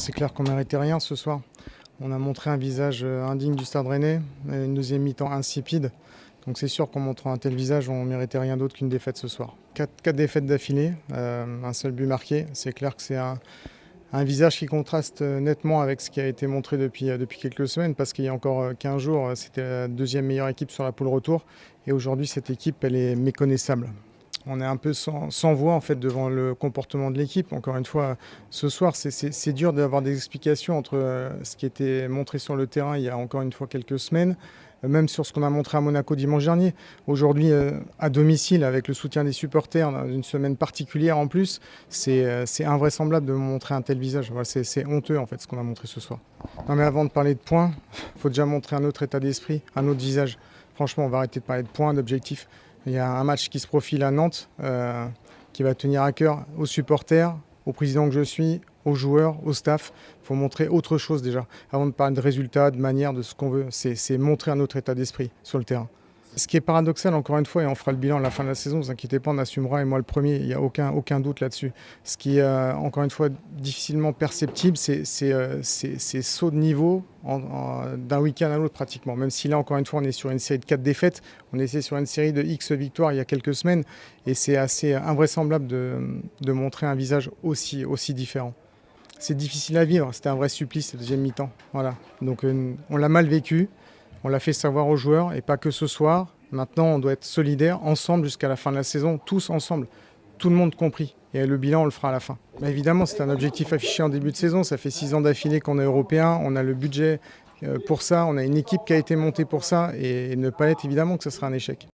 C'est clair qu'on ne méritait rien ce soir. On a montré un visage indigne du Stade Rennais, une deuxième mi-temps insipide. Donc c'est sûr qu'en montrant un tel visage, on ne méritait rien d'autre qu'une défaite ce soir. Quatre défaites d'affilée, un seul but marqué. C'est clair que c'est un visage qui contraste nettement avec ce qui a été montré depuis quelques semaines, parce qu'il y a encore 15 jours, c'était la deuxième meilleure équipe sur la poule retour. Et aujourd'hui, cette équipe, elle est méconnaissable. On est un peu sans voix en fait devant le comportement de l'équipe. Encore une fois, ce soir, c'est dur d'avoir des explications entre ce qui était montré sur le terrain il y a encore une fois quelques semaines, même sur ce qu'on a montré à Monaco dimanche dernier. Aujourd'hui, à domicile, avec le soutien des supporters, dans une semaine particulière en plus, c'est invraisemblable de montrer un tel visage. Voilà, c'est honteux en fait ce qu'on a montré ce soir. Non mais avant de parler de points, il faut déjà montrer un autre état d'esprit, un autre visage. Franchement, on va arrêter de parler de points, d'objectifs. Il y a un match qui se profile à Nantes, qui va tenir à cœur aux supporters, au président que je suis, aux joueurs, au staff. Il faut montrer autre chose déjà. Avant de parler de résultats, de manière, de ce qu'on veut, c'est montrer un autre état d'esprit sur le terrain. Ce qui est paradoxal, encore une fois, et on fera le bilan à la fin de la saison, ne vous inquiétez pas, on assumera, et moi le premier, il n'y a aucun doute là-dessus. Ce qui est, encore une fois, difficilement perceptible, c'est ces sauts de niveau d'un week-end à l'autre pratiquement. Même si là, encore une fois, on est sur une série de 4 défaites, on était sur une série de X victoires il y a quelques semaines, et c'est assez invraisemblable de montrer un visage aussi différent. C'est difficile à vivre, c'était un vrai supplice, la deuxième mi-temps. Voilà. Donc on l'a mal vécu. On l'a fait savoir aux joueurs, et pas que ce soir. Maintenant, on doit être solidaires, ensemble, jusqu'à la fin de la saison, tous ensemble, tout le monde compris. Et le bilan, on le fera à la fin. Évidemment, c'est un objectif affiché en début de saison. Ça fait 6 ans d'affilée qu'on est européen. On a le budget pour ça. On a une équipe qui a été montée pour ça. Et ne pas être, évidemment, que ce sera un échec.